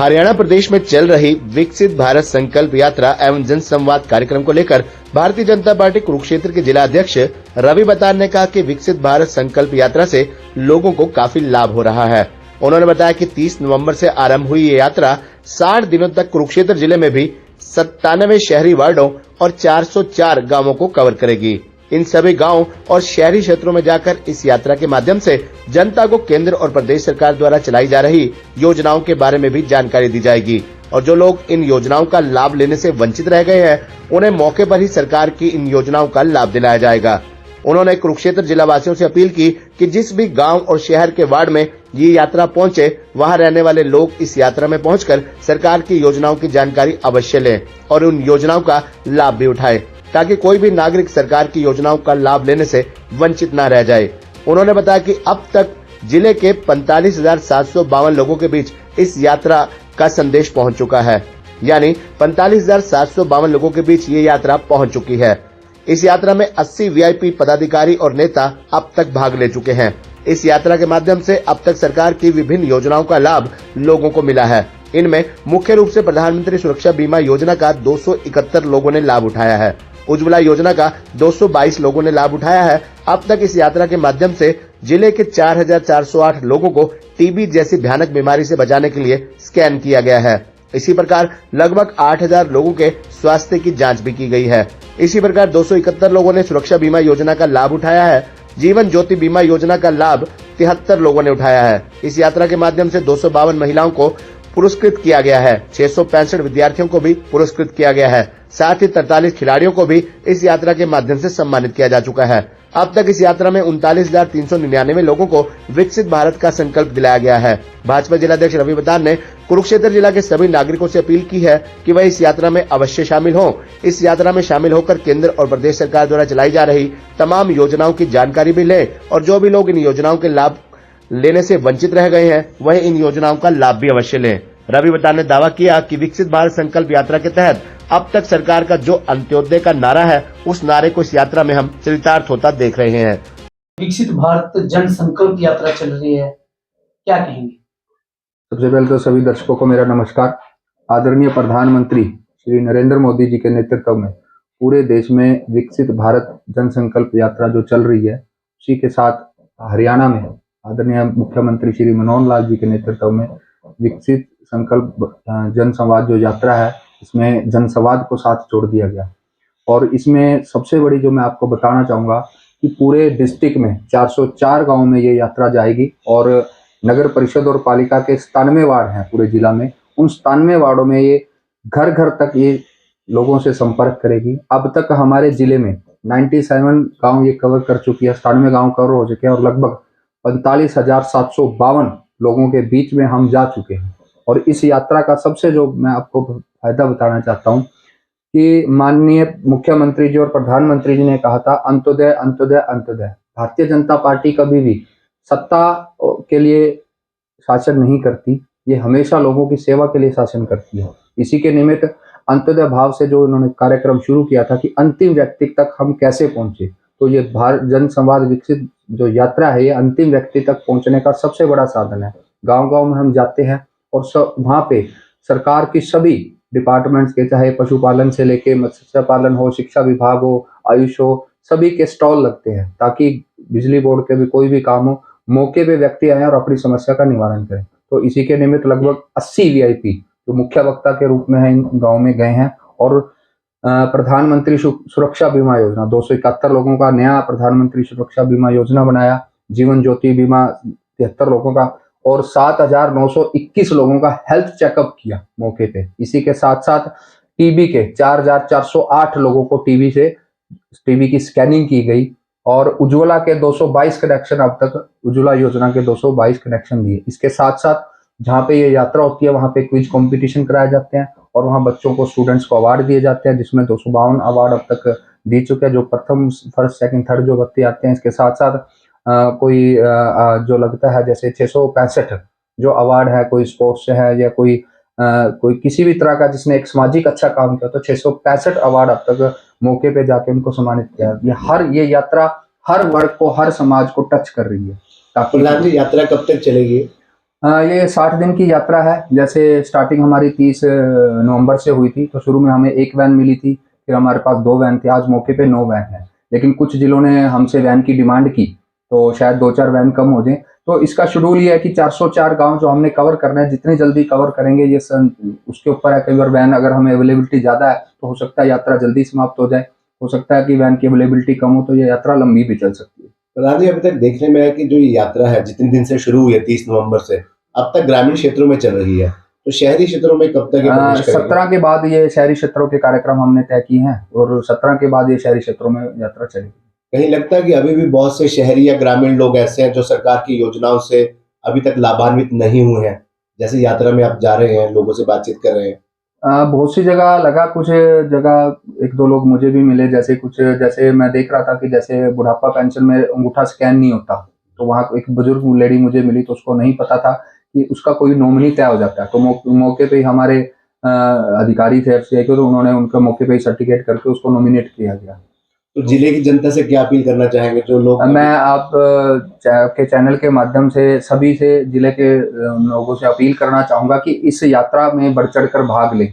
हरियाणा प्रदेश में चल रही विकसित भारत संकल्प यात्रा एवं जन संवाद कार्यक्रम को लेकर भारतीय जनता पार्टी कुरुक्षेत्र के जिला अध्यक्ष रवि बतार ने कहा कि विकसित भारत संकल्प यात्रा से लोगों को काफी लाभ हो रहा है। उन्होंने बताया कि 30 नवंबर से आरंभ हुई ये यात्रा 60 दिनों तक कुरुक्षेत्र जिले में भी 97 शहरी वार्डों और 404 गाँवों को कवर करेगी। इन सभी गांवों और शहरी क्षेत्रों में जाकर इस यात्रा के माध्यम से जनता को केंद्र और प्रदेश सरकार द्वारा चलाई जा रही योजनाओं के बारे में भी जानकारी दी जाएगी और जो लोग इन योजनाओं का लाभ लेने से वंचित रह गए हैं उन्हें मौके पर ही सरकार की इन योजनाओं का लाभ दिलाया जाएगा। उन्होंने कुरुक्षेत्र जिला वासियों से अपील की कि जिस भी गांव और शहर के वार्ड में ये यात्रा पहुंचे वहां रहने वाले लोग इस यात्रा में पहुंचकर सरकार की योजनाओं की जानकारी अवश्य लें और उन योजनाओं का लाभ भी उठाएं ताकि कोई भी नागरिक सरकार की योजनाओं का लाभ लेने से वंचित न रह जाए। उन्होंने बताया कि अब तक जिले के 45,752 लोगों के बीच इस यात्रा का संदेश पहुंच चुका है, यानी 45,752 लोगों के बीच ये यात्रा पहुंच चुकी है। इस यात्रा में 80 वीआईपी पदाधिकारी और नेता अब तक भाग ले चुके हैं। इस यात्रा के माध्यम से अब तक सरकार की विभिन्न योजनाओं का लाभ लोगों को मिला है। इनमें मुख्य रूप से प्रधानमंत्री सुरक्षा बीमा योजना का 271 लोगों ने लाभ उठाया है। उज्ज्वला योजना का 222 लोगों ने लाभ उठाया है। अब तक इस यात्रा के माध्यम से जिले के 4,408 लोगों को टीबी जैसी भयानक बीमारी से बचाने के लिए स्कैन किया गया है। इसी प्रकार लगभग 8,000 लोगों के स्वास्थ्य की जांच भी की गई है। इसी प्रकार 271 लोगों ने सुरक्षा बीमा योजना का लाभ उठाया है। जीवन ज्योति बीमा योजना का लाभ 73 लोगों ने उठाया है। इस यात्रा के माध्यम से 252 महिलाओं को पुरस्कृत किया गया है। 665 विद्यार्थियों को भी पुरस्कृत किया गया है। साथ ही 43 खिलाड़ियों को भी इस यात्रा के माध्यम से सम्मानित किया जा चुका है। अब तक इस यात्रा में 39,399 लोगों को विकसित भारत का संकल्प दिलाया गया है। भाजपा जिलाध्यक्ष रवि बतार ने कुरुक्षेत्र जिला के सभी नागरिकों से अपील की है कि वह इस यात्रा में अवश्य शामिल हों। इस यात्रा में शामिल होकर केंद्र और प्रदेश सरकार द्वारा चलाई जा रही तमाम योजनाओं की जानकारी भी लें और जो भी लोग इन योजनाओं के लाभ लेने से वंचित रह गए हैं वह इन योजनाओं का लाभ भी अवश्य लें। रवि बतार ने दावा किया कि विकसित भारत संकल्प यात्रा के तहत अब तक सरकार का जो अंत्योदय का नारा है उस नारे को इस यात्रा में हम चरितार्थ होता देख रहे हैं। विकसित भारत जन संकल्प यात्रा चल रही है, क्या कहेंगे? सबसे पहले तो सभी दर्शकों को मेरा नमस्कार। आदरणीय प्रधानमंत्री श्री नरेंद्र मोदी जी के नेतृत्व में पूरे देश में विकसित भारत जन संकल्प यात्रा जो चल रही है, उसी के साथ हरियाणा में आदरणीय मुख्यमंत्री श्री मनोहर लाल जी के नेतृत्व में विकसित संकल्प जन संवाद जो यात्रा है, इसमें जन संवाद को साथ जोड़ दिया गया। और इसमें सबसे बड़ी जो मैं आपको बताना चाहूँगा कि पूरे डिस्ट्रिक्ट में 404 गाँव में ये यात्रा जाएगी और नगर परिषद और पालिका के 97 वार्ड हैं पूरे जिला में। उन 97 वार्डों में ये घर घर तक ये लोगों से संपर्क करेगी। अब तक हमारे जिले में 97 गाँव ये कवर कर चुकी है, 97 गाँव कवर हो चुके हैं और लगभग 45,752 लोगों के बीच में हम जा चुके हैं। और इस यात्रा का सबसे जो मैं आपको फायदा बताना चाहता हूँ कि माननीय मुख्यमंत्री जी और प्रधानमंत्री जी ने कहा था अंत्योदय अंत्योदय अंत्योदय। भारतीय जनता पार्टी कभी भी सत्ता के लिए शासन नहीं करती, ये हमेशा लोगों की सेवा के लिए शासन करती है। इसी के निमित्त अंत्योदय भाव से जो उन्होंने कार्यक्रम शुरू किया था कि अंतिम व्यक्ति तक हम कैसे पहुंचे, तो ये भारत जन संवाद विकसित जो यात्रा है ये अंतिम व्यक्ति तक पहुंचने का सबसे बड़ा साधन है। गांव गांव में हम जाते हैं और वहाँ पे सरकार की सभी डिपार्टमेंट्स के, चाहे पशुपालन से लेके मत्स्य पालन हो, शिक्षा विभाग हो, आयुष हो, सभी के स्टॉल लगते हैं ताकि बिजली बोर्ड के भी कोई भी काम हो, मौके पे व्यक्ति आए और अपनी समस्या का निवारण करें। तो इसी के निमित्त लगभग 80 वीआईपी जो मुख्य वक्ता के रूप में है इन गाँव में गए हैं। और प्रधानमंत्री सुरक्षा बीमा योजना 271 लोगों का नया प्रधानमंत्री सुरक्षा बीमा योजना बनाया। जीवन ज्योति बीमा 73 लोगों का और 7,921 लोगों का हेल्थ चेकअप किया मौके पे। इसी के साथ साथ टीबी के 4,408 लोगों को टीबी की स्कैनिंग की गई और उज्ज्वला के 222 कनेक्शन, अब तक उज्ज्वला योजना के 222 कनेक्शन दिए। इसके साथ साथ जहाँ पे ये यात्रा होती है वहाँ पे क्विज कंपटीशन कराए जाते हैं और वहाँ बच्चों को, स्टूडेंट्स को अवार्ड दिए जाते हैं, जिसमें 252 अवार्ड अब तक दिए चुके हैं जो प्रथम, फर्स्ट, सेकंड, थर्ड जो व्यक्ति आते हैं। इसके साथ साथ कोई जो लगता है जैसे 665 जो अवार्ड है, कोई स्पोर्ट्स से है या कोई किसी भी तरह का जिसने एक सामाजिक अच्छा काम किया, तो 665 अवार्ड अब तक मौके पे जाके उनको सम्मानित किया। ये यात्रा हर वर्ग को, हर समाज को टच कर रही है। ताकि यात्रा कब तक चलेगी? ये 60 दिन की यात्रा है। जैसे स्टार्टिंग हमारी 30 नवंबर से हुई थी, तो शुरू में हमें 1 वैन मिली थी, फिर हमारे पास 2 वैन थी, आज मौके पे 9 वैन है। लेकिन कुछ जिलों ने हमसे वैन की डिमांड की, तो शायद 2-4 वैन कम हो जाए। तो इसका शेड्यूल ये है कि 404 गाँव जो हमने कवर करना है, जितनी जल्दी कवर करेंगे ये उसके ऊपर है। कई बार वैन अगर हमें अवेलेबिलिटी ज़्यादा है तो हो सकता है यात्रा जल्दी समाप्त हो जाए, हो सकता है कि वैन की अवेलेबिलिटी कम हो तो ये यात्रा लंबी भी चल सकती है। प्रधान जी, अभी तक देखने में है कि जो ये यात्रा है जितने दिन से शुरू हुई है 30 नवंबर से अब तक ग्रामीण क्षेत्रों में चल रही है, तो शहरी क्षेत्रों में कब तक ये प्रवेश करेगी? 17 के बाद ये शहरी क्षेत्रों के कार्यक्रम हमने तय किए हैं और 17 के बाद ये शहरी क्षेत्रों में यात्रा चलेगी। कहीं लगता है कि अभी भी बहुत से शहरी या ग्रामीण लोग ऐसे हैं जो सरकार की योजनाओं से अभी तक लाभान्वित नहीं हुए हैं? जैसे यात्रा में आप जा रहे हैं, लोगों से बातचीत कर रहे हैं। बहुत सी जगह लगा, कुछ जगह 1-2 लोग मुझे भी मिले, जैसे मैं देख रहा था कि जैसे बुढ़ापा पेंशन में अंगूठा स्कैन नहीं होता, तो वहाँ एक बुजुर्ग लेडी मुझे मिली, तो उसको नहीं पता था कि उसका कोई नॉमिनी तय हो जाता है। तो मौके पे ही हमारे अधिकारी थे एफसीआई के, तो उन्होंने उनका मौके पे ही सर्टिफिकेट करके उसको नॉमिनेट किया गया। तो जिले की जनता से क्या अपील करना चाहेंगे जो लोग मैं आपके चैनल के माध्यम से सभी से जिले के लोगों से अपील करना चाहूँगा कि इस यात्रा में बढ़-चढ़ कर भाग लें।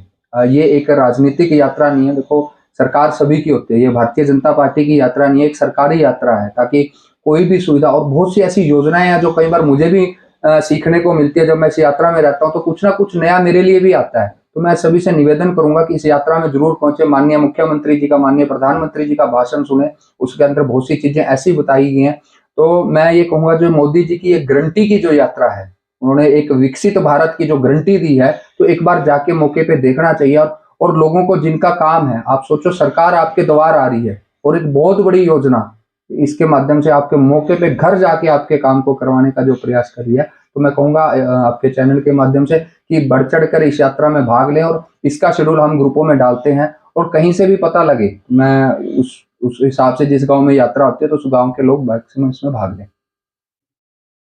ये एक राजनीतिक यात्रा नहीं है। देखो, सरकार सभी की होती है, ये भारतीय जनता पार्टी की यात्रा नहीं है, एक सरकारी यात्रा है, ताकि कोई भी सुविधा और बहुत सी ऐसी योजनाएँ हैं जो कई बार मुझे भी सीखने को मिलती है। जब मैं इस यात्रा में रहता हूँ तो कुछ ना कुछ नया मेरे लिए भी आता है। तो मैं सभी से निवेदन करूँगा कि इस यात्रा में ज़रूर पहुँचे, माननीय मुख्यमंत्री जी का, माननीय प्रधानमंत्री जी का भाषण सुने, उसके अंदर बहुत सी चीज़ें ऐसी बताई गई हैं। तो मैं ये कहूँगा, जो मोदी जी की एक गारंटी की जो यात्रा है, उन्होंने एक विकसित भारत की जो गारंटी दी है, तो एक बार जाके मौके पे देखना चाहिए। और लोगों को जिनका काम है, आप सोचो सरकार आपके द्वार आ रही है और एक बहुत बड़ी योजना, इसके माध्यम से आपके मौके पे घर जाके आपके काम को करवाने का जो प्रयास करी है, तो मैं कहूँगा आपके चैनल के माध्यम से कि बढ़-चढ़ कर इस यात्रा में भाग लें। और इसका शेड्यूल हम ग्रुपों में डालते हैं, और कहीं से भी पता लगे, मैं उस हिसाब से जिस गाँव में यात्रा होती है तो उस गाँव के लोग मैक्सिमम इसमें भाग लें।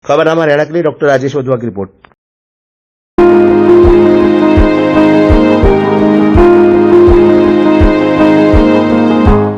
खबरनामा हरियाणा के लिए डॉक्टर राजेश वधवा की रिपोर्ट।